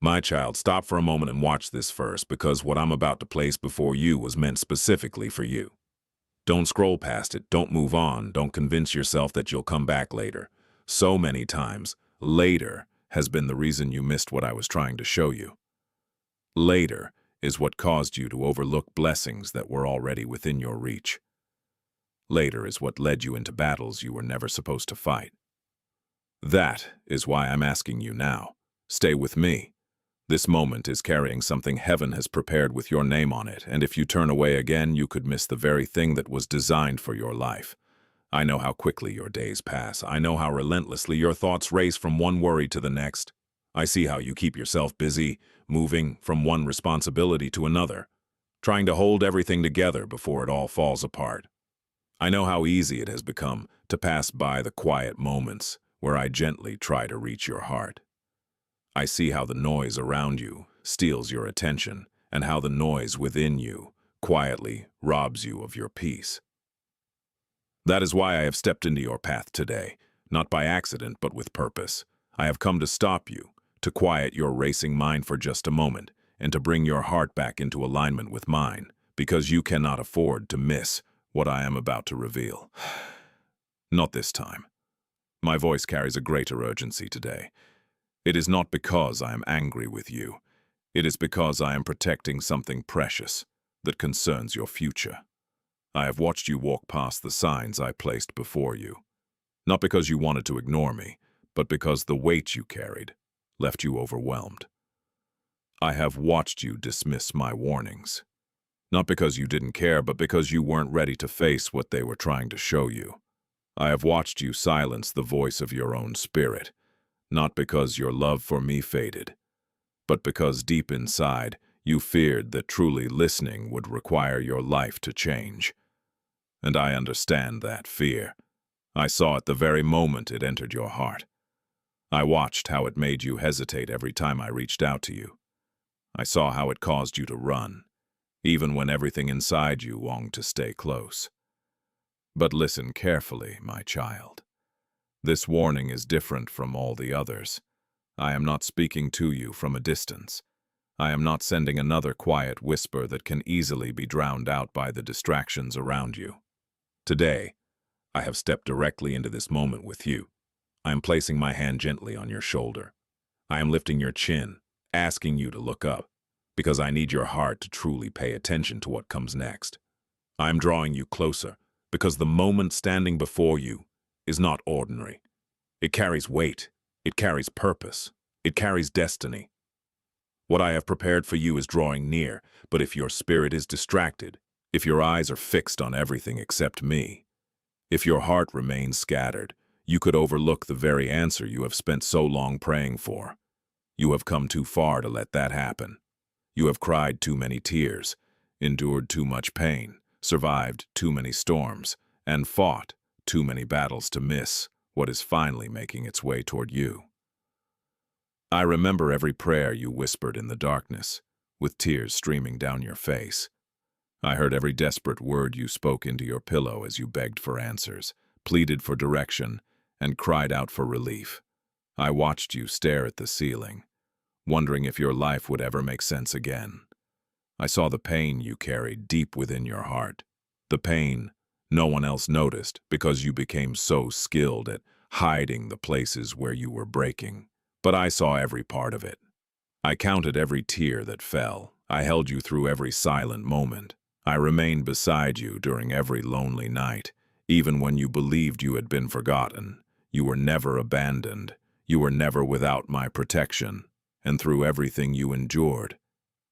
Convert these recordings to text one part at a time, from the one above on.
My child, stop for a moment and watch this first, because what I'm about to place before you was meant specifically for you. Don't scroll past it, don't move on, don't convince yourself that you'll come back later. So many times, later has been the reason you missed what I was trying to show you. Later is what caused you to overlook blessings that were already within your reach. Later is what led you into battles you were never supposed to fight. That is why I'm asking you now. Stay with me. This moment is carrying something heaven has prepared with your name on it, and if you turn away again, you could miss the very thing that was designed for your life. I know how quickly your days pass. I know how relentlessly your thoughts race from one worry to the next. I see how you keep yourself busy, moving from one responsibility to another, trying to hold everything together before it all falls apart. I know how easy it has become to pass by the quiet moments where I gently try to reach your heart. I see how the noise around you steals your attention, and how the noise within you quietly robs you of your peace. That is why I have stepped into your path today, not by accident but with purpose. I have come to stop you, to quiet your racing mind for just a moment, and to bring your heart back into alignment with mine, because you cannot afford to miss what I am about to reveal. Not this time. My voice carries a greater urgency today. It is not because I am angry with you. It is because I am protecting something precious that concerns your future. I have watched you walk past the signs I placed before you. Not because you wanted to ignore me, but because the weight you carried left you overwhelmed. I have watched you dismiss my warnings. Not because you didn't care, but because you weren't ready to face what they were trying to show you. I have watched you silence the voice of your own spirit, not because your love for me faded, but because deep inside you feared that truly listening would require your life to change. And I understand that fear. I saw it the very moment it entered your heart. I watched how it made you hesitate every time I reached out to you. I saw how it caused you to run, even when everything inside you longed to stay close. But listen carefully, my child. This warning is different from all the others. I am not speaking to you from a distance. I am not sending another quiet whisper that can easily be drowned out by the distractions around you. Today, I have stepped directly into this moment with you. I am placing my hand gently on your shoulder. I am lifting your chin, asking you to look up, because I need your heart to truly pay attention to what comes next. I am drawing you closer, because the moment standing before you is not ordinary. It carries weight, it carries purpose, it carries destiny. What I have prepared for you is drawing near, but if your spirit is distracted, if your eyes are fixed on everything except me, if your heart remains scattered, you could overlook the very answer you have spent so long praying for. You have come too far to let that happen. You have cried too many tears, endured too much pain, survived too many storms, and fought too many battles to miss what is finally making its way toward you. I remember every prayer you whispered in the darkness, with tears streaming down your face. I heard every desperate word you spoke into your pillow as you begged for answers, pleaded for direction, and cried out for relief. I watched you stare at the ceiling, wondering if your life would ever make sense again. I saw the pain you carried deep within your heart, the pain no one else noticed because you became so skilled at hiding the places where you were breaking. But I saw every part of it. I counted every tear that fell. I held you through every silent moment. I remained beside you during every lonely night, even when you believed you had been forgotten. You were never abandoned. You were never without my protection. And through everything you endured,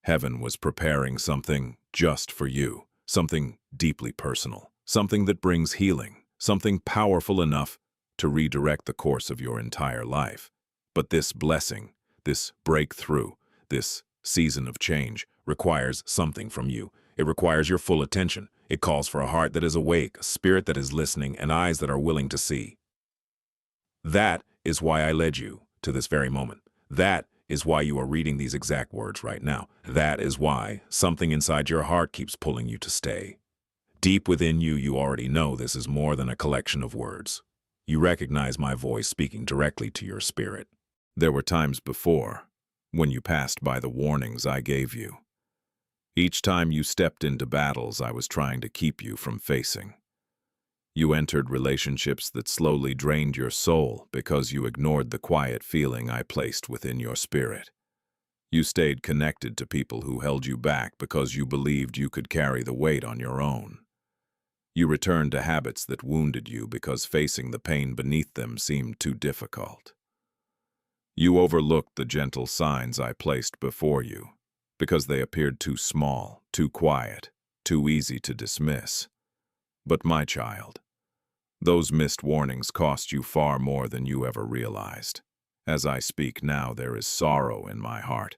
heaven was preparing something just for you, something deeply personal, something that brings healing, something powerful enough to redirect the course of your entire life. But this blessing, this breakthrough, this season of change requires something from you. It requires your full attention. It calls for a heart that is awake, a spirit that is listening, and eyes that are willing to see. That is why I led you to this very moment. That is why you are reading these exact words right now. That is why something inside your heart keeps pulling you to stay. Deep within you, you already know this is more than a collection of words. You recognize my voice speaking directly to your spirit. There were times before when you passed by the warnings I gave you. Each time you stepped into battles I was trying to keep you from facing. You entered relationships that slowly drained your soul because you ignored the quiet feeling I placed within your spirit. You stayed connected to people who held you back because you believed you could carry the weight on your own. You returned to habits that wounded you because facing the pain beneath them seemed too difficult. You overlooked the gentle signs I placed before you because they appeared too small, too quiet, too easy to dismiss. But my child, those missed warnings cost you far more than you ever realized. As I speak now, there is sorrow in my heart,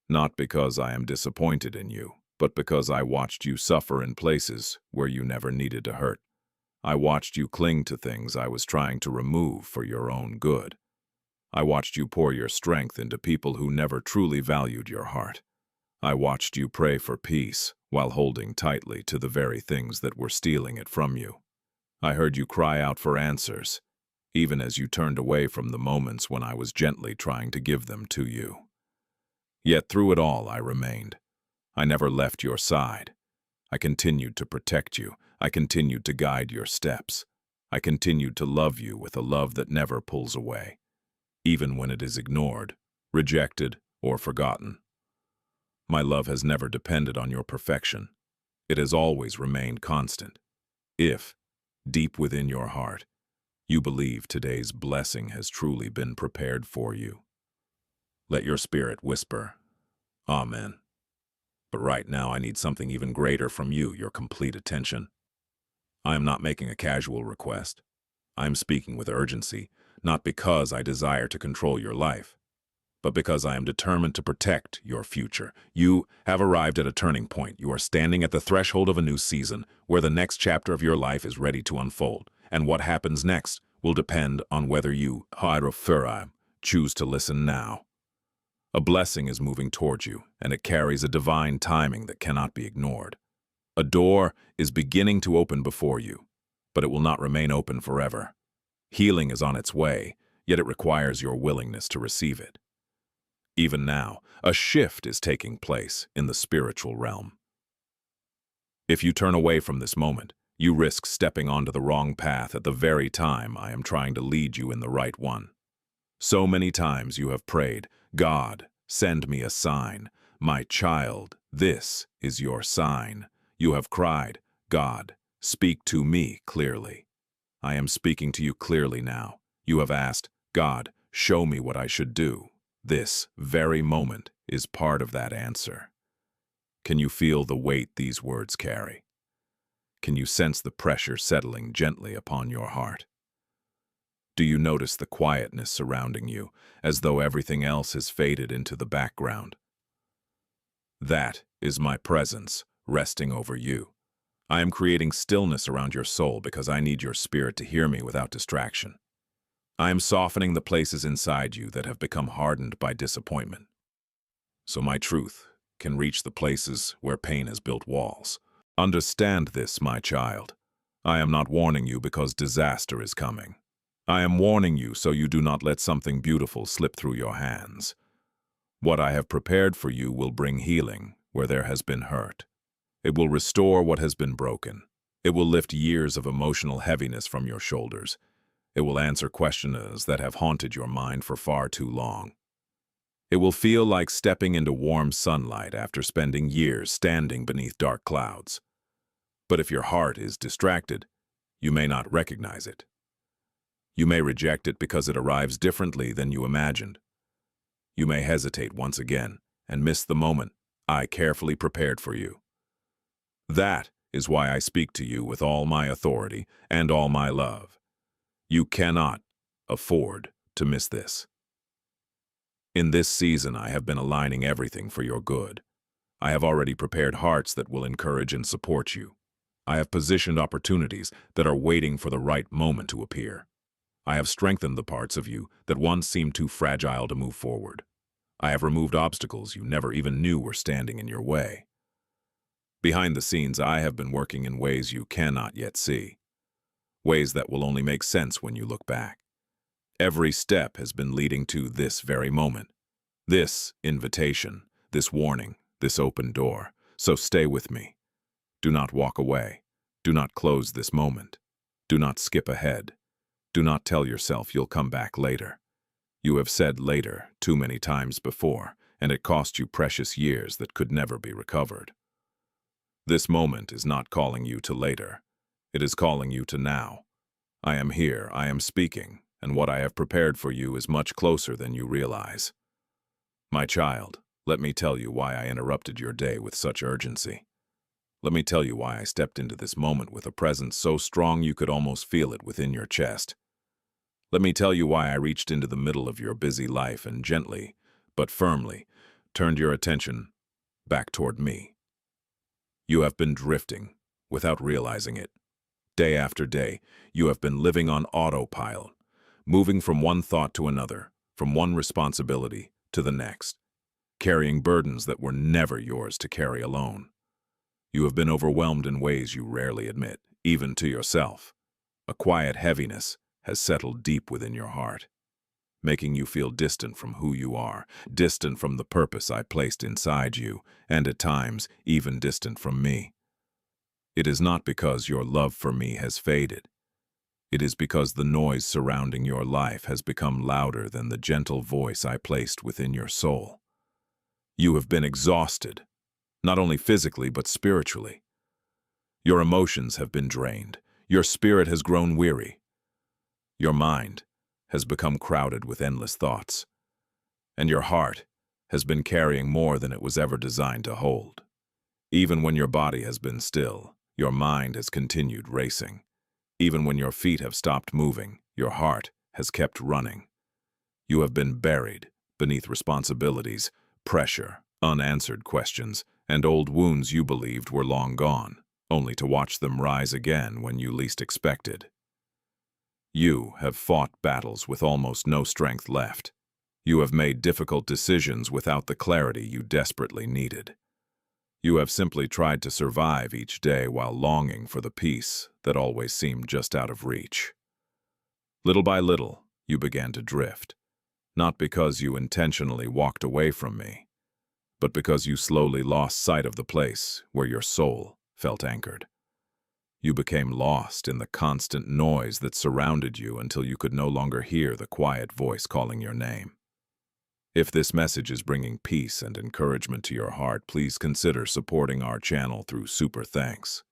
not because I am disappointed in you, but because I watched you suffer in places where you never needed to hurt. I watched you cling to things I was trying to remove for your own good. I watched you pour your strength into people who never truly valued your heart. I watched you pray for peace while holding tightly to the very things that were stealing it from you. I heard you cry out for answers, even as you turned away from the moments when I was gently trying to give them to you. Yet through it all I remained. I never left your side. I continued to protect you. I continued to guide your steps. I continued to love you with a love that never pulls away, even when it is ignored, rejected, or forgotten. My love has never depended on your perfection. It has always remained constant. If, deep within your heart, you believe today's blessing has truly been prepared for you, let your spirit whisper, Amen. But right now I need something even greater from you, your complete attention. I am not making a casual request. I am speaking with urgency, not because I desire to control your life, but because I am determined to protect your future. You have arrived at a turning point. You are standing at the threshold of a new season, where the next chapter of your life is ready to unfold, and what happens next will depend on whether you, Hieropharaim, choose to listen now. A blessing is moving towards you, and it carries a divine timing that cannot be ignored. A door is beginning to open before you, but it will not remain open forever. Healing is on its way, yet it requires your willingness to receive it. Even now, a shift is taking place in the spiritual realm. If you turn away from this moment, you risk stepping onto the wrong path at the very time I am trying to lead you in the right one. So many times you have prayed, God, send me a sign. My child, this is your sign. You have cried, God, speak to me clearly. I am speaking to you clearly now. You have asked, God, show me what I should do. This very moment is part of that answer. Can you feel the weight these words carry? Can you sense the pressure settling gently upon your heart? Do you notice the quietness surrounding you, as though everything else has faded into the background? That is my presence resting over you. I am creating stillness around your soul because I need your spirit to hear me without distraction. I am softening the places inside you that have become hardened by disappointment, so my truth can reach the places where pain has built walls. Understand this, my child. I am not warning you because disaster is coming. I am warning you so you do not let something beautiful slip through your hands. What I have prepared for you will bring healing where there has been hurt. It will restore what has been broken. It will lift years of emotional heaviness from your shoulders. It will answer questions that have haunted your mind for far too long. It will feel like stepping into warm sunlight after spending years standing beneath dark clouds. But if your heart is distracted, you may not recognize it. You may reject it because it arrives differently than you imagined. You may hesitate once again and miss the moment I carefully prepared for you. That is why I speak to you with all my authority and all my love. You cannot afford to miss this. In this season, I have been aligning everything for your good. I have already prepared hearts that will encourage and support you. I have positioned opportunities that are waiting for the right moment to appear. I have strengthened the parts of you that once seemed too fragile to move forward. I have removed obstacles you never even knew were standing in your way. Behind the scenes, I have been working in ways you cannot yet see. Ways that will only make sense when you look back. Every step has been leading to this very moment. This invitation, this warning, this open door. So stay with me. Do not walk away. Do not close this moment. Do not skip ahead. Do not tell yourself you'll come back later. You have said later too many times before, and it cost you precious years that could never be recovered. This moment is not calling you to later. It is calling you to now. I am here, I am speaking, and what I have prepared for you is much closer than you realize. My child, let me tell you why I interrupted your day with such urgency. Let me tell you why I stepped into this moment with a presence so strong you could almost feel it within your chest. Let me tell you why I reached into the middle of your busy life and gently, but firmly, turned your attention back toward me. You have been drifting, without realizing it. Day after day, you have been living on autopilot, moving from one thought to another, from one responsibility to the next, carrying burdens that were never yours to carry alone. You have been overwhelmed in ways you rarely admit, even to yourself. A quiet heaviness has settled deep within your heart, making you feel distant from who you are, distant from the purpose I placed inside you, and at times even distant from me. It is not because your love for me has faded. It is because the noise surrounding your life has become louder than the gentle voice I placed within your soul. You have been exhausted, not only physically but spiritually. Your emotions have been drained. Your spirit has grown weary. Your mind has become crowded with endless thoughts, and your heart has been carrying more than it was ever designed to hold. Even when your body has been still, your mind has continued racing. Even when your feet have stopped moving, your heart has kept running. You have been buried beneath responsibilities, pressure, unanswered questions, and old wounds you believed were long gone, only to watch them rise again when you least expected. You have fought battles with almost no strength left. You have made difficult decisions without the clarity you desperately needed. You have simply tried to survive each day while longing for the peace that always seemed just out of reach. Little by little, you began to drift, not because you intentionally walked away from me, but because you slowly lost sight of the place where your soul felt anchored. You became lost in the constant noise that surrounded you until you could no longer hear the quiet voice calling your name. If this message is bringing peace and encouragement to your heart, please consider supporting our channel through Super Thanks.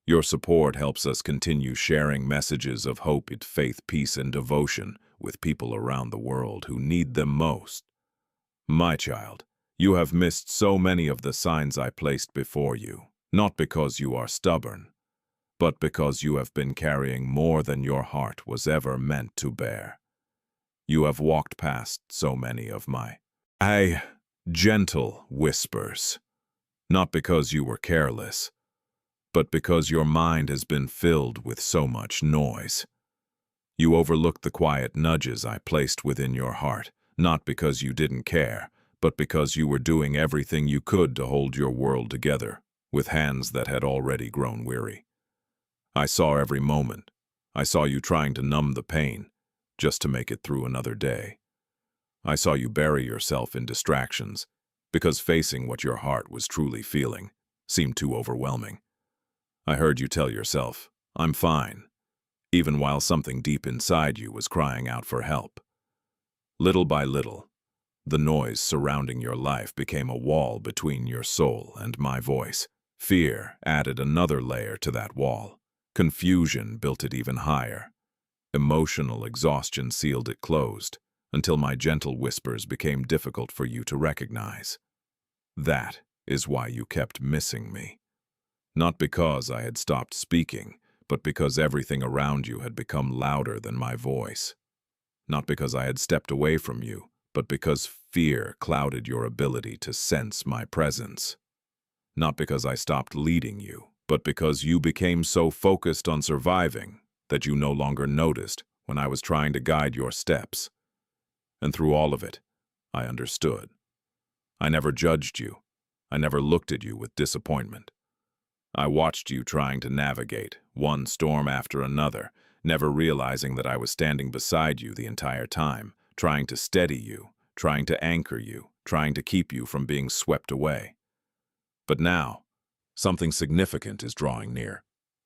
Your support helps us continue sharing messages of hope, faith, peace, and devotion with people around the world who need them most. My child, you have missed so many of the signs I placed before you, not because you are stubborn, but because you have been carrying more than your heart was ever meant to bear. You have walked past so many of my gentle whispers, not because you were careless, but because your mind has been filled with so much noise. You overlooked the quiet nudges I placed within your heart, not because you didn't care, but because you were doing everything you could to hold your world together, with hands that had already grown weary. I saw every moment. I saw you trying to numb the pain, just to make it through another day. I saw you bury yourself in distractions, because facing what your heart was truly feeling seemed too overwhelming. I heard you tell yourself, "I'm fine," even while something deep inside you was crying out for help. Little by little, the noise surrounding your life became a wall between your soul and my voice. Fear added another layer to that wall. Confusion built it even higher. Emotional exhaustion sealed it closed, until my gentle whispers became difficult for you to recognize. That is why you kept missing me. Not because I had stopped speaking, but because everything around you had become louder than my voice. Not because I had stepped away from you, but because fear clouded your ability to sense my presence. Not because I stopped leading you, but because you became so focused on surviving that you no longer noticed when I was trying to guide your steps. And through all of it, I understood. I never judged you. I never looked at you with disappointment. I watched you trying to navigate one storm after another, never realizing that I was standing beside you the entire time, trying to steady you, trying to anchor you, trying to keep you from being swept away. But now, something significant is drawing near.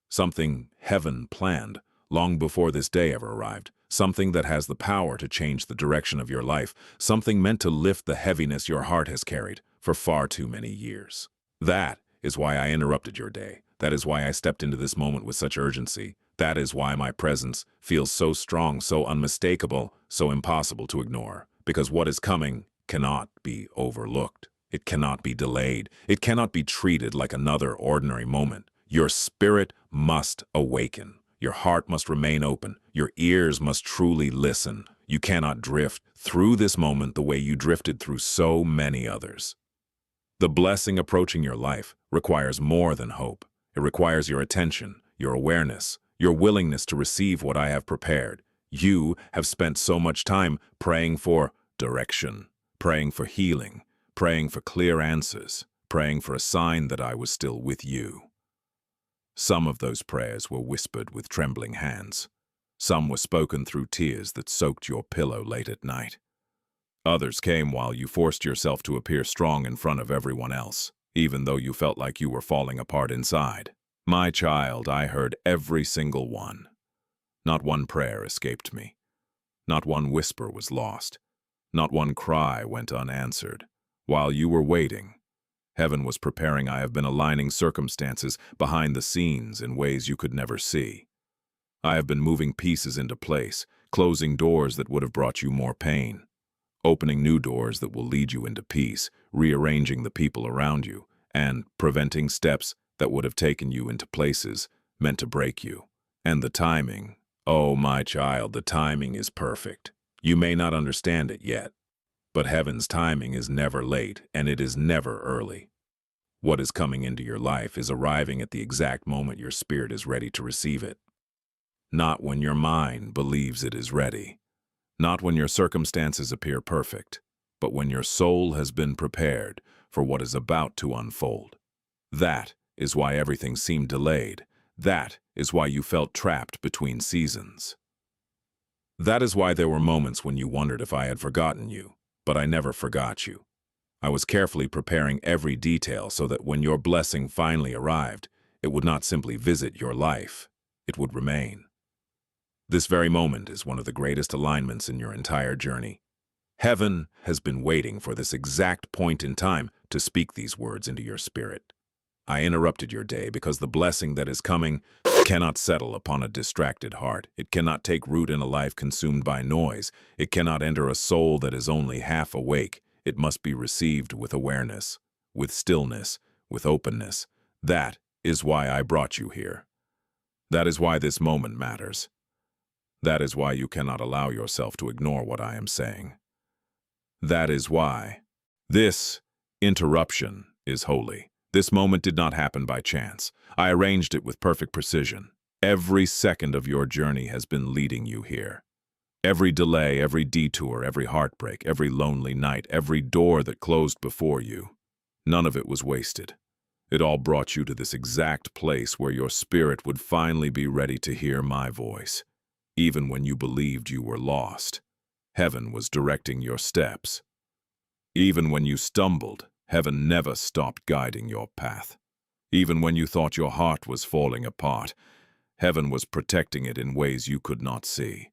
Something heaven planned long before this day ever arrived. Something that has the power to change the direction of your life. Something meant to lift the heaviness your heart has carried for far too many years. That is why I interrupted your day. That is why I stepped into this moment with such urgency. That is why my presence feels so strong, so unmistakable, so impossible to ignore. Because what is coming cannot be overlooked. It cannot be delayed. It cannot be treated like another ordinary moment. Your spirit must awaken. Your heart must remain open. Your ears must truly listen. You cannot drift through this moment the way you drifted through so many others. The blessing approaching your life requires more than hope. It requires your attention, your awareness, your willingness to receive what I have prepared. You have spent so much time praying for direction, praying for healing, praying for clear answers, praying for a sign that I was still with you. Some of those prayers were whispered with trembling hands. Some were spoken through tears that soaked your pillow late at night. Others came while you forced yourself to appear strong in front of everyone else, even though you felt like you were falling apart inside. My child, I heard every single one. Not one prayer escaped me. Not one whisper was lost. Not one cry went unanswered. While you were waiting, heaven was preparing. I have been aligning circumstances behind the scenes in ways you could never see. I have been moving pieces into place, closing doors that would have brought you more pain, opening new doors that will lead you into peace, rearranging the people around you, and preventing steps that would have taken you into places meant to break you. And the timing, oh my child, the timing is perfect. You may not understand it yet, but heaven's timing is never late and it is never early. What is coming into your life is arriving at the exact moment your spirit is ready to receive it. Not when your mind believes it is ready. Not when your circumstances appear perfect, but when your soul has been prepared for what is about to unfold. That is why everything seemed delayed. That is why you felt trapped between seasons. That is why there were moments when you wondered if I had forgotten you, but I never forgot you. I was carefully preparing every detail so that when your blessing finally arrived, it would not simply visit your life, it would remain. This very moment is one of the greatest alignments in your entire journey. Heaven has been waiting for this exact point in time to speak these words into your spirit. I interrupted your day because the blessing that is coming cannot settle upon a distracted heart. It cannot take root in a life consumed by noise. It cannot enter a soul that is only half awake. It must be received with awareness, with stillness, with openness. That is why I brought you here. That is why this moment matters. That is why you cannot allow yourself to ignore what I am saying. That is why this interruption is holy. This moment did not happen by chance. I arranged it with perfect precision. Every second of your journey has been leading you here. Every delay, every detour, every heartbreak, every lonely night, every door that closed before you, none of it was wasted. It all brought you to this exact place where your spirit would finally be ready to hear my voice. Even when you believed you were lost, heaven was directing your steps. Even when you stumbled, heaven never stopped guiding your path. Even when you thought your heart was falling apart, heaven was protecting it in ways you could not see.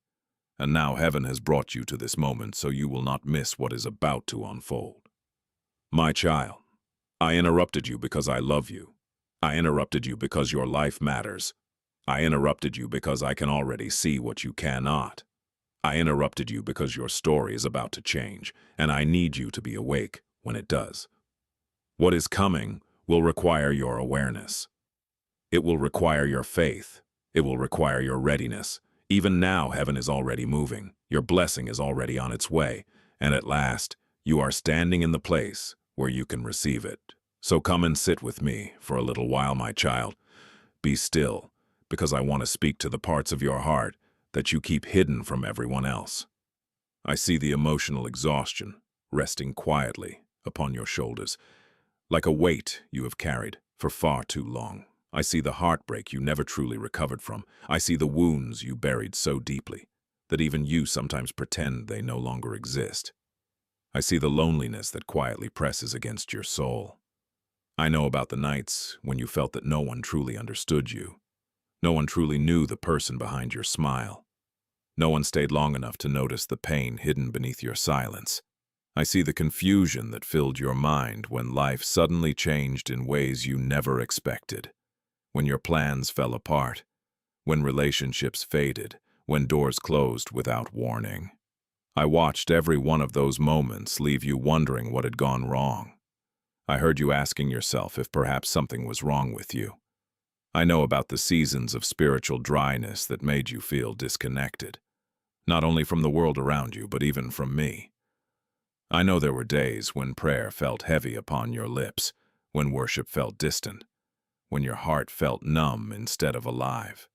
And now heaven has brought you to this moment so you will not miss what is about to unfold. My child, I interrupted you because I love you. I interrupted you because your life matters. I interrupted you because I can already see what you cannot. I interrupted you because your story is about to change, and I need you to be awake when it does. What is coming will require your awareness. It will require your faith. It will require your readiness. Even now, heaven is already moving. Your blessing is already on its way, and at last, you are standing in the place where you can receive it. So come and sit with me for a little while, my child. Be still, because I want to speak to the parts of your heart that you keep hidden from everyone else. I see the emotional exhaustion resting quietly upon your shoulders, like a weight you have carried for far too long. I see the heartbreak you never truly recovered from. I see the wounds you buried so deeply that even you sometimes pretend they no longer exist. I see the loneliness that quietly presses against your soul. I know about the nights when you felt that no one truly understood you. No one truly knew the person behind your smile. No one stayed long enough to notice the pain hidden beneath your silence. I see the confusion that filled your mind when life suddenly changed in ways you never expected. When your plans fell apart. When relationships faded. When doors closed without warning. I watched every one of those moments leave you wondering what had gone wrong. I heard you asking yourself if perhaps something was wrong with you. I know about the seasons of spiritual dryness that made you feel disconnected, not only from the world around you, but even from me. I know there were days when prayer felt heavy upon your lips, when worship felt distant, when your heart felt numb instead of alive.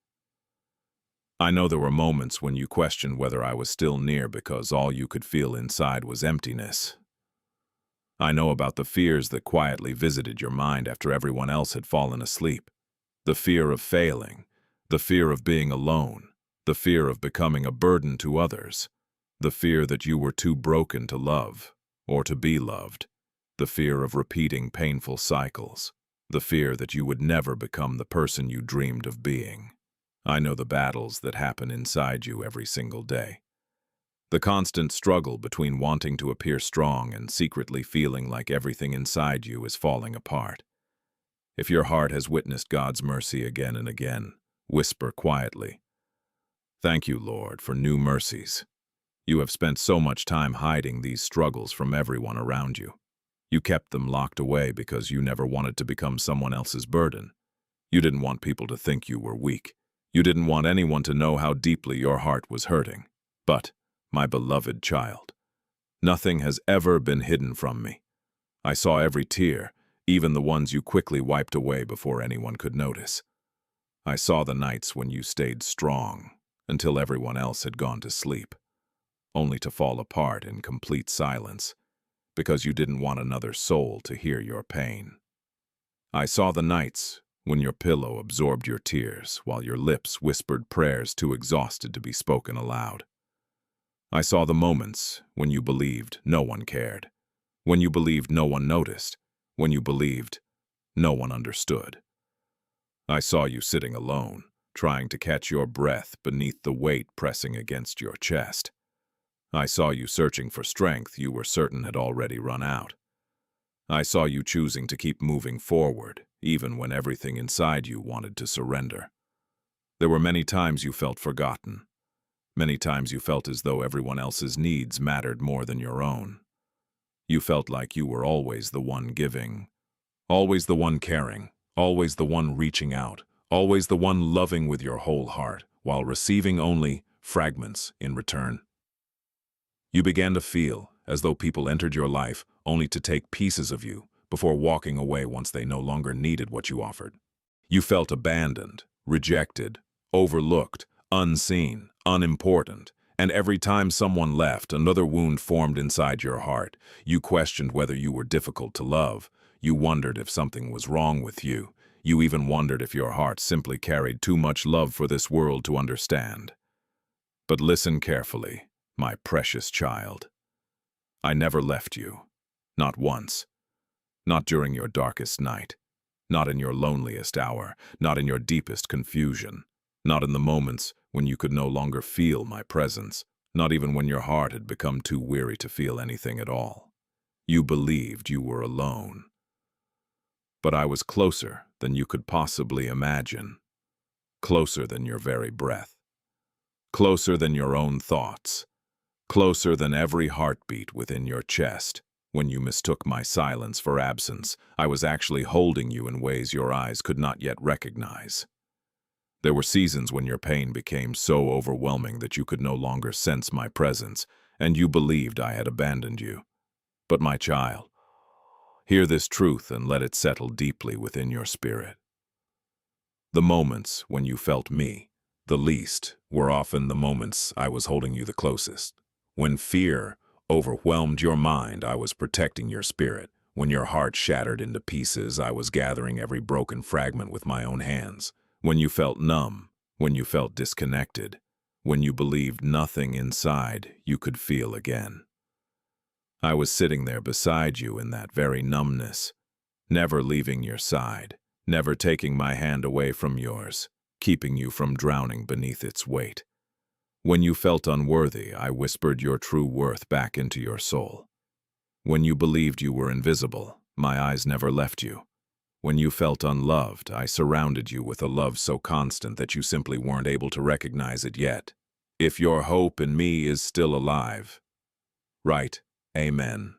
I know there were moments when you questioned whether I was still near because all you could feel inside was emptiness. I know about the fears that quietly visited your mind after everyone else had fallen asleep. The fear of failing, the fear of being alone, the fear of becoming a burden to others, the fear that you were too broken to love or to be loved, the fear of repeating painful cycles, the fear that you would never become the person you dreamed of being. I know the battles that happen inside you every single day. The constant struggle between wanting to appear strong and secretly feeling like everything inside you is falling apart. If your heart has witnessed God's mercy again and again, whisper quietly, "Thank you, Lord, for new mercies." You have spent so much time hiding these struggles from everyone around you. You kept them locked away because you never wanted to become someone else's burden. You didn't want people to think you were weak. You didn't want anyone to know how deeply your heart was hurting. But, my beloved child, nothing has ever been hidden from me. I saw every tear, even the ones you quickly wiped away before anyone could notice. I saw the nights when you stayed strong until everyone else had gone to sleep, only to fall apart in complete silence because you didn't want another soul to hear your pain. I saw the nights when your pillow absorbed your tears while your lips whispered prayers too exhausted to be spoken aloud. I saw the moments when you believed no one cared, when you believed no one noticed, when you believed no one understood. I saw you sitting alone, trying to catch your breath beneath the weight pressing against your chest. I saw you searching for strength you were certain had already run out. I saw you choosing to keep moving forward, even when everything inside you wanted to surrender. There were many times you felt forgotten. Many times you felt as though everyone else's needs mattered more than your own. You felt like you were always the one giving, always the one caring, always the one reaching out, always the one loving with your whole heart, while receiving only fragments in return. You began to feel as though people entered your life only to take pieces of you before walking away once they no longer needed what you offered. You felt abandoned, rejected, overlooked, unseen, unimportant, and every time someone left, another wound formed inside your heart. You questioned whether you were difficult to love. You wondered if something was wrong with you. You even wondered if your heart simply carried too much love for this world to understand. But listen carefully, my precious child. I never left you. Not once. Not during your darkest night. Not in your loneliest hour. Not in your deepest confusion. Not in the moments when you could no longer feel my presence. Not even when your heart had become too weary to feel anything at all. You believed you were alone. But I was closer than you could possibly imagine. Closer than your very breath. Closer than your own thoughts. Closer than every heartbeat within your chest. When you mistook my silence for absence, I was actually holding you in ways your eyes could not yet recognize. There were seasons when your pain became so overwhelming that you could no longer sense my presence, and you believed I had abandoned you. But my child, hear this truth and let it settle deeply within your spirit. The moments when you felt me the least were often the moments I was holding you the closest. When fear overwhelmed your mind, I was protecting your spirit. When your heart shattered into pieces, I was gathering every broken fragment with my own hands. When you felt numb, when you felt disconnected, when you believed nothing inside you could feel again. I was sitting there beside you in that very numbness, never leaving your side, never taking my hand away from yours, keeping you from drowning beneath its weight. When you felt unworthy, I whispered your true worth back into your soul. When you believed you were invisible, my eyes never left you. When you felt unloved, I surrounded you with a love so constant that you simply weren't able to recognize it yet. If your hope in me is still alive, right, amen.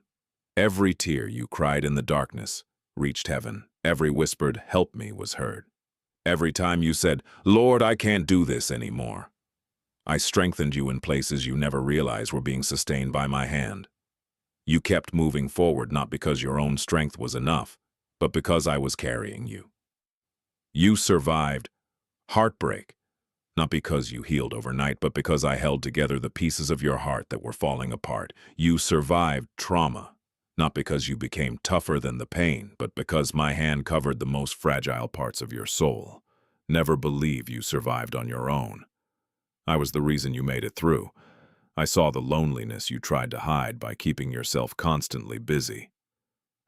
Every tear you cried in the darkness reached heaven. Every whispered, "Help me," was heard. Every time you said, "Lord, I can't do this anymore," I strengthened you in places you never realized were being sustained by my hand. You kept moving forward not because your own strength was enough, but because I was carrying you. You survived heartbreak, not because you healed overnight, but because I held together the pieces of your heart that were falling apart. You survived trauma, not because you became tougher than the pain, but because my hand covered the most fragile parts of your soul. Never believe you survived on your own. I was the reason you made it through. I saw the loneliness you tried to hide by keeping yourself constantly busy.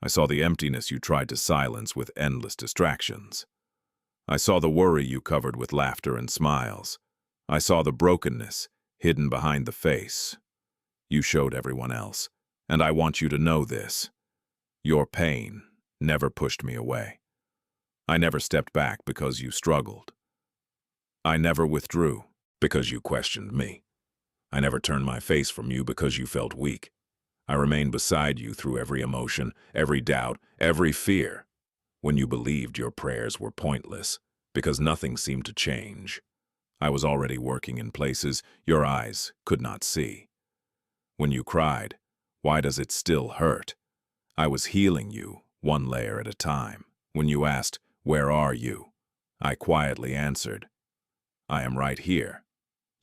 I saw the emptiness you tried to silence with endless distractions. I saw the worry you covered with laughter and smiles. I saw the brokenness hidden behind the face you showed everyone else. And I want you to know this. Your pain never pushed me away. I never stepped back because you struggled. I never withdrew because you questioned me. I never turned my face from you because you felt weak. I remained beside you through every emotion, every doubt, every fear, when you believed your prayers were pointless, because nothing seemed to change. I was already working in places your eyes could not see. When you cried, "Why does it still hurt?" I was healing you, one layer at a time. When you asked, "Where are you?" I quietly answered, "I am right here."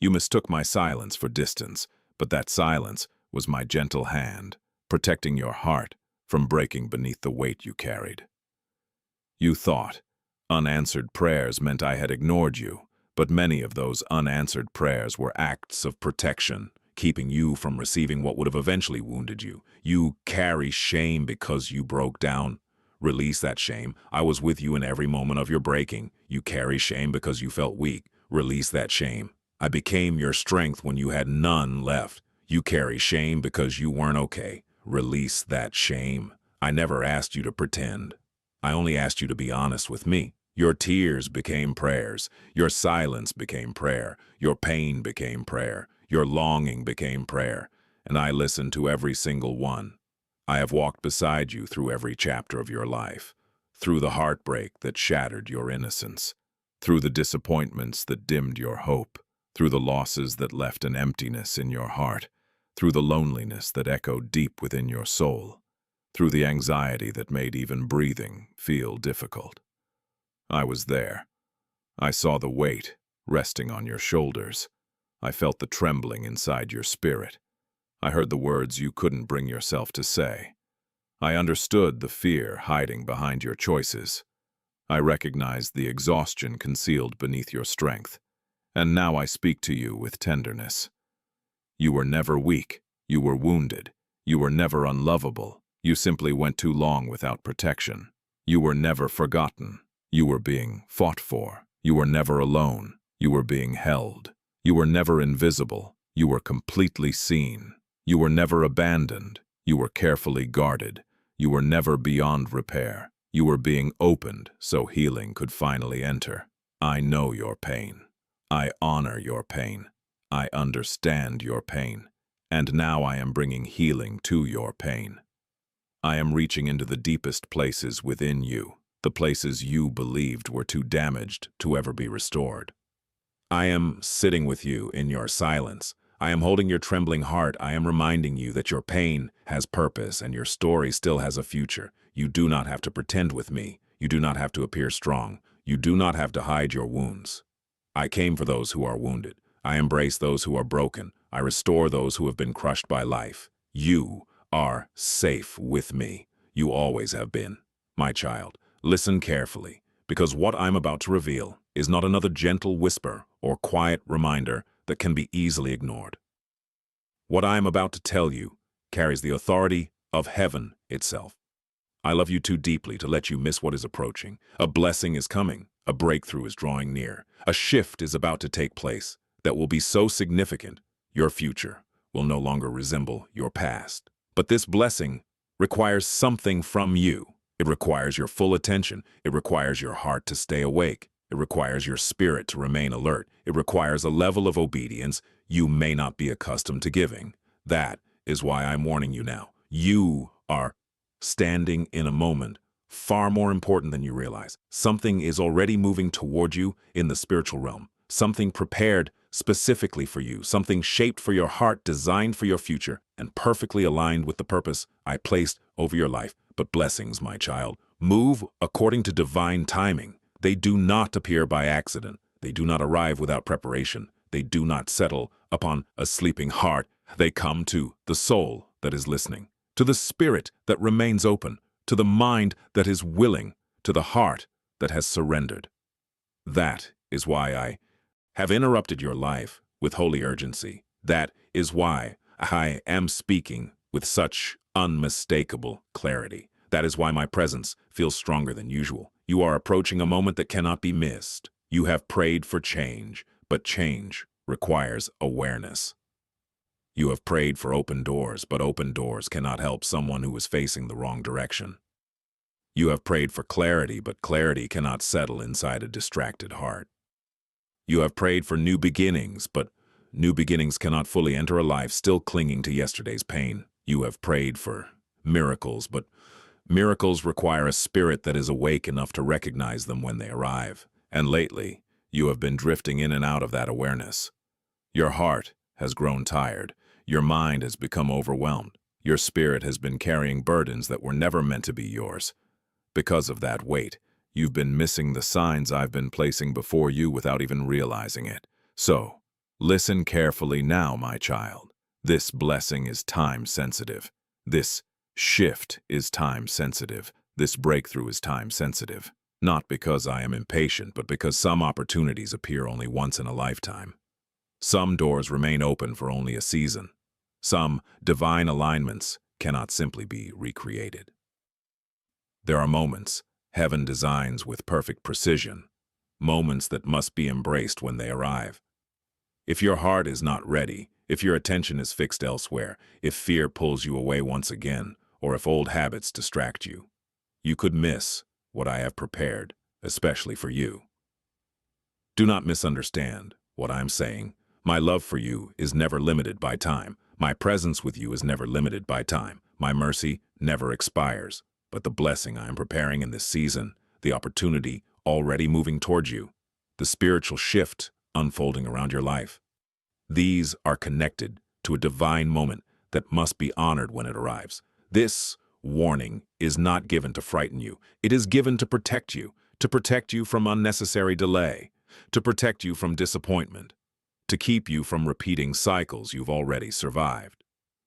You mistook my silence for distance, but that silence was my gentle hand, protecting your heart from breaking beneath the weight you carried. You thought unanswered prayers meant I had ignored you, but many of those unanswered prayers were acts of protection, keeping you from receiving what would have eventually wounded you. You carry shame because you broke down. Release that shame. I was with you in every moment of your breaking. You carry shame because you felt weak. Release that shame. I became your strength when you had none left. You carry shame because you weren't okay. Release that shame. I never asked you to pretend. I only asked you to be honest with me. Your tears became prayers. Your silence became prayer. Your pain became prayer. Your longing became prayer. And I listened to every single one. I have walked beside you through every chapter of your life, through the heartbreak that shattered your innocence, through the disappointments that dimmed your hope, through the losses that left an emptiness in your heart, through the loneliness that echoed deep within your soul, through the anxiety that made even breathing feel difficult. I was there. I saw the weight resting on your shoulders. I felt the trembling inside your spirit. I heard the words you couldn't bring yourself to say. I understood the fear hiding behind your choices. I recognized the exhaustion concealed beneath your strength. And now I speak to you with tenderness. You were never weak. You were wounded. You were never unlovable. You simply went too long without protection. You were never forgotten. You were being fought for. You were never alone. You were being held. You were never invisible. You were completely seen. You were never abandoned. You were carefully guarded. You were never beyond repair. You were being opened so healing could finally enter. I know your pain. I honor your pain. I understand your pain. And now I am bringing healing to your pain. I am reaching into the deepest places within you, the places you believed were too damaged to ever be restored. I am sitting with you in your silence. I am holding your trembling heart. I am reminding you that your pain has purpose and your story still has a future. You do not have to pretend with me. You do not have to appear strong. You do not have to hide your wounds. I came for those who are wounded. I embrace those who are broken. I restore those who have been crushed by life. You are safe with me. You always have been. My child, listen carefully, because what I'm about to reveal is not another gentle whisper or quiet reminder that can be easily ignored. What I am about to tell you carries the authority of heaven itself. I love you too deeply to let you miss what is approaching. A blessing is coming. A breakthrough is drawing near. A shift is about to take place that will be so significant, your future will no longer resemble your past. But this blessing requires something from you. It requires your full attention. It requires your heart to stay awake. It requires your spirit to remain alert. It requires a level of obedience you may not be accustomed to giving. That is why I'm warning you now. You are standing in a moment far more important than you realize. Something is already moving toward you in the spiritual realm. Something prepared specifically for you. Something shaped for your heart, designed for your future, and perfectly aligned with the purpose I placed over your life. But blessings, my child, move according to divine timing. They do not appear by accident. They do not arrive without preparation. They do not settle upon a sleeping heart. They come to the soul that is listening, to the spirit that remains open, to the mind that is willing, to the heart that has surrendered. That is why I have interrupted your life with holy urgency. That is why I am speaking with such unmistakable clarity. That is why my presence feels stronger than usual. You are approaching a moment that cannot be missed. You have prayed for change, but change requires awareness. You have prayed for open doors, but open doors cannot help someone who is facing the wrong direction. You have prayed for clarity, but clarity cannot settle inside a distracted heart. You have prayed for new beginnings, but new beginnings cannot fully enter a life still clinging to yesterday's pain. You have prayed for miracles, but miracles require a spirit that is awake enough to recognize them when they arrive. And lately, you have been drifting in and out of that awareness. Your heart has grown tired. Your mind has become overwhelmed. Your spirit has been carrying burdens that were never meant to be yours. Because of that weight, you've been missing the signs I've been placing before you without even realizing it. So, listen carefully now, my child. This blessing is time-sensitive. This shift is time-sensitive. This breakthrough is time-sensitive. Not because I am impatient, but because some opportunities appear only once in a lifetime. Some doors remain open for only a season. Some divine alignments cannot simply be recreated. There are moments heaven designs with perfect precision, moments that must be embraced when they arrive. If your heart is not ready, if your attention is fixed elsewhere, if fear pulls you away once again, or if old habits distract you, you could miss what I have prepared, especially for you. Do not misunderstand what I'm saying. My love for you is never limited by time. My presence with you is never limited by time. My mercy never expires. But the blessing I am preparing in this season, the opportunity already moving towards you, the spiritual shift unfolding around your life, these are connected to a divine moment that must be honored when it arrives. This warning is not given to frighten you. It is given to protect you from unnecessary delay, to protect you from disappointment, to keep you from repeating cycles you've already survived,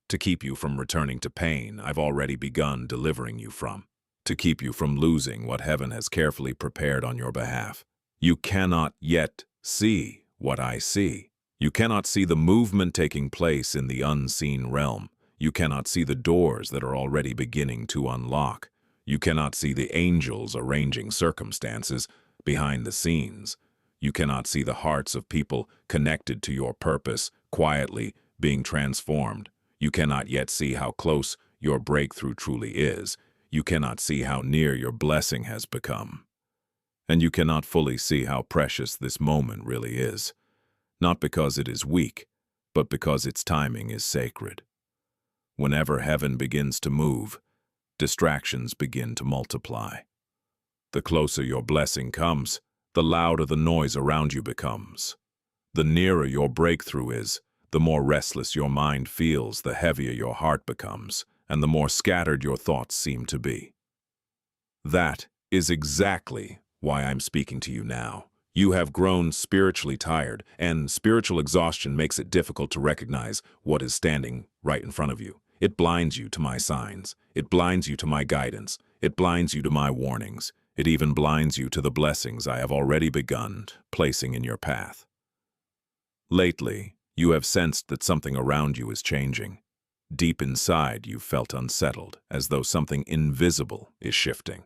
to keep you from returning to pain I've already begun delivering you from, to keep you from losing what heaven has carefully prepared on your behalf. You cannot yet see what I see. You cannot see the movement taking place in the unseen realm. You cannot see the doors that are already beginning to unlock. You cannot see the angels arranging circumstances behind the scenes. You cannot see the hearts of people connected to your purpose quietly being transformed. You cannot yet see how close your breakthrough truly is. You cannot see how near your blessing has become. And you cannot fully see how precious this moment really is, not because it is weak, but because its timing is sacred. Whenever heaven begins to move, distractions begin to multiply. The closer your blessing comes, the louder the noise around you becomes. The nearer your breakthrough is, the more restless your mind feels, the heavier your heart becomes, and the more scattered your thoughts seem to be. That is exactly why I'm speaking to you now. You have grown spiritually tired, and spiritual exhaustion makes it difficult to recognize what is standing right in front of you. It blinds you to my signs. It blinds you to my guidance. It blinds you to my warnings. It even blinds you to the blessings I have already begun placing in your path. Lately, you have sensed that something around you is changing. Deep inside, you felt unsettled, as though something invisible is shifting.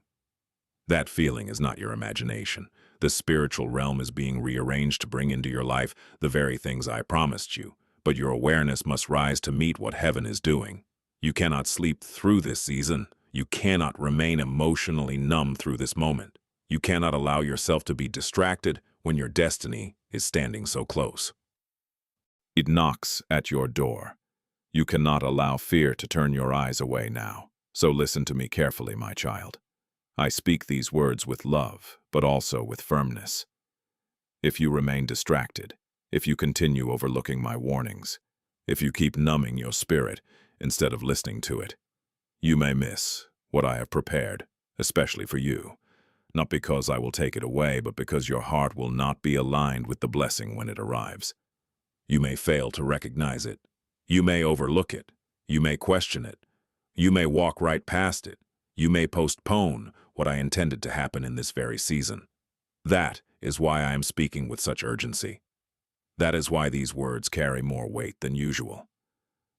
That feeling is not your imagination. The spiritual realm is being rearranged to bring into your life the very things I promised you, but your awareness must rise to meet what heaven is doing. You cannot sleep through this season. You cannot remain emotionally numb through this moment. You cannot allow yourself to be distracted when your destiny is standing so close. It knocks at your door. You cannot allow fear to turn your eyes away now. So listen to me carefully, my child. I speak these words with love, but also with firmness. If you remain distracted, if you continue overlooking my warnings, if you keep numbing your spirit instead of listening to it, you may miss what I have prepared, especially for you. Not because I will take it away, but because your heart will not be aligned with the blessing when it arrives. You may fail to recognize it. You may overlook it. You may question it. You may walk right past it. You may postpone what I intended to happen in this very season. That is why I am speaking with such urgency. That is why these words carry more weight than usual.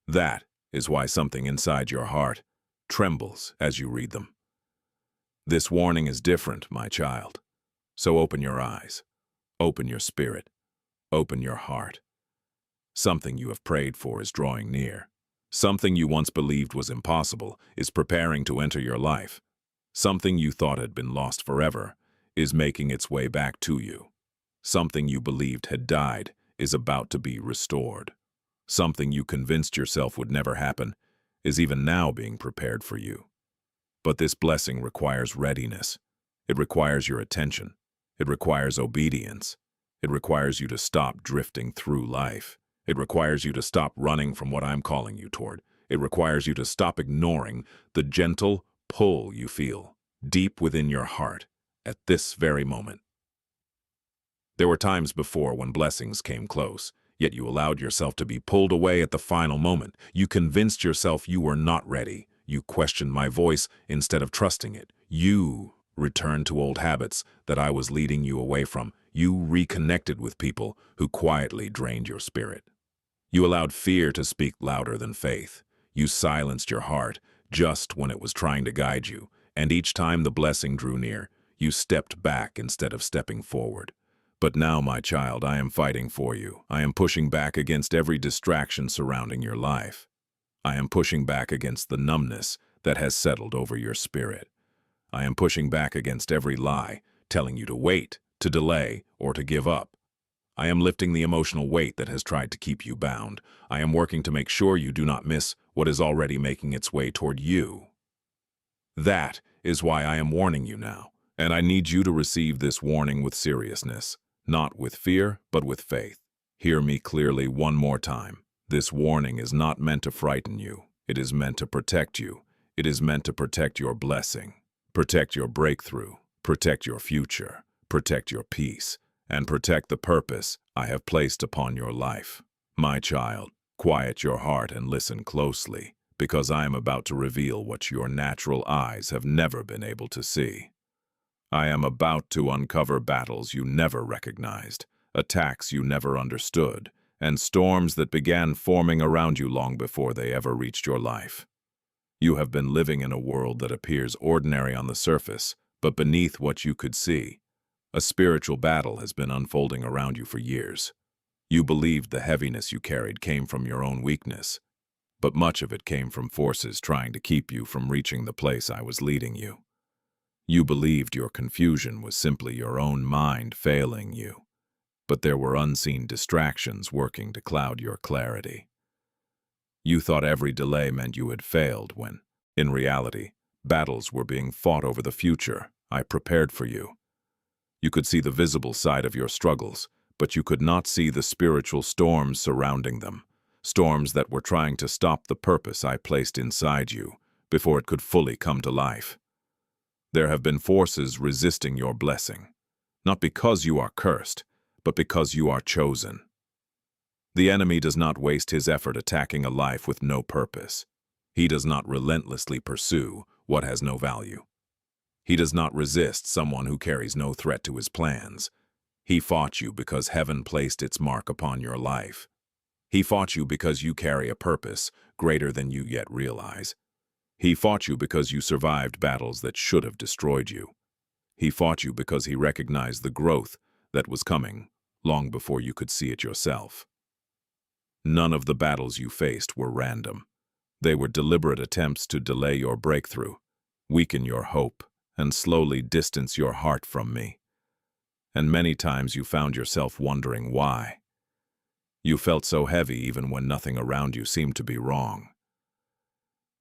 That is why something inside your heart trembles as you read them. This warning is different, my child. So open your eyes, open your spirit, open your heart. Something you have prayed for is drawing near. Something you once believed was impossible is preparing to enter your life. Something you thought had been lost forever is making its way back to you. Something you believed had died is about to be restored. Something you convinced yourself would never happen is even now being prepared for you. But this blessing requires readiness. It requires your attention. It requires obedience. It requires you to stop drifting through life. It requires you to stop running from what I'm calling you toward. It requires you to stop ignoring the gentle pull you feel deep within your heart at this very moment. There were times before when blessings came close, yet you allowed yourself to be pulled away at the final moment. You convinced yourself you were not ready. You questioned my voice instead of trusting it. You returned to old habits that I was leading you away from. You reconnected with people who quietly drained your spirit. You allowed fear to speak louder than faith. You silenced your heart just when it was trying to guide you, and each time the blessing drew near, you stepped back instead of stepping forward. But now, my child, I am fighting for you. I am pushing back against every distraction surrounding your life. I am pushing back against the numbness that has settled over your spirit. I am pushing back against every lie, telling you to wait, to delay, or to give up. I am lifting the emotional weight that has tried to keep you bound. I am working to make sure you do not miss what is already making its way toward you. That is why I am warning you now, and I need you to receive this warning with seriousness, not with fear, but with faith. Hear me clearly one more time. This warning is not meant to frighten you. It is meant to protect you. It is meant to protect your blessing, protect your breakthrough, protect your future, protect your peace, and protect the purpose I have placed upon your life. My child, quiet your heart and listen closely, because I am about to reveal what your natural eyes have never been able to see. I am about to uncover battles you never recognized, attacks you never understood, and storms that began forming around you long before they ever reached your life. You have been living in a world that appears ordinary on the surface, but beneath what you could see, a spiritual battle has been unfolding around you for years. You believed the heaviness you carried came from your own weakness, but much of it came from forces trying to keep you from reaching the place I was leading you. You believed your confusion was simply your own mind failing you, but there were unseen distractions working to cloud your clarity. You thought every delay meant you had failed when, in reality, battles were being fought over the future I prepared for you. You could see the visible side of your struggles, but you could not see the spiritual storms surrounding them, storms that were trying to stop the purpose I placed inside you before it could fully come to life. There have been forces resisting your blessing, not because you are cursed, but because you are chosen. The enemy does not waste his effort attacking a life with no purpose. He does not relentlessly pursue what has no value. He does not resist someone who carries no threat to his plans. He fought you because heaven placed its mark upon your life. He fought you because you carry a purpose greater than you yet realize. He fought you because you survived battles that should have destroyed you. He fought you because he recognized the growth that was coming long before you could see it yourself. None of the battles you faced were random. They were deliberate attempts to delay your breakthrough, weaken your hope, and slowly distance your heart from me. And many times you found yourself wondering why. You felt so heavy even when nothing around you seemed to be wrong.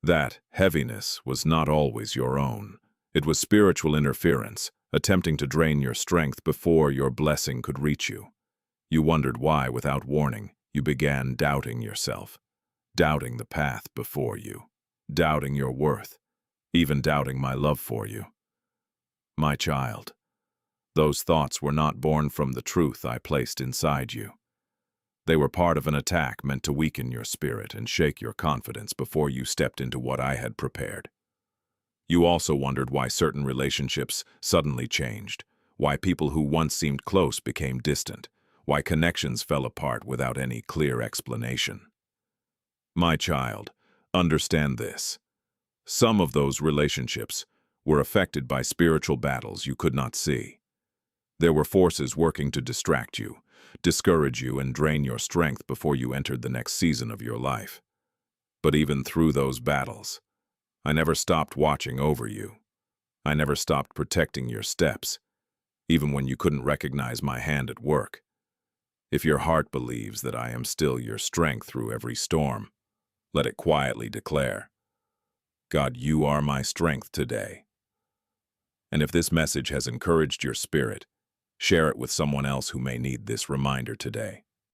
That heaviness was not always your own. It was spiritual interference, attempting to drain your strength before your blessing could reach you. You wondered why, without warning, you began doubting yourself, doubting the path before you, doubting your worth, even doubting my love for you. My child, those thoughts were not born from the truth I placed inside you. They were part of an attack meant to weaken your spirit and shake your confidence before you stepped into what I had prepared. You also wondered why certain relationships suddenly changed, why people who once seemed close became distant, why connections fell apart without any clear explanation. My child, understand this. Some of those relationships were affected by spiritual battles you could not see. There were forces working to distract you, discourage you, and drain your strength before you entered the next season of your life. But even through those battles, I never stopped watching over you. I never stopped protecting your steps, even when you couldn't recognize my hand at work. If your heart believes that I am still your strength through every storm, let it quietly declare, God, you are my strength today. And if this message has encouraged your spirit, share it with someone else who may need this reminder today.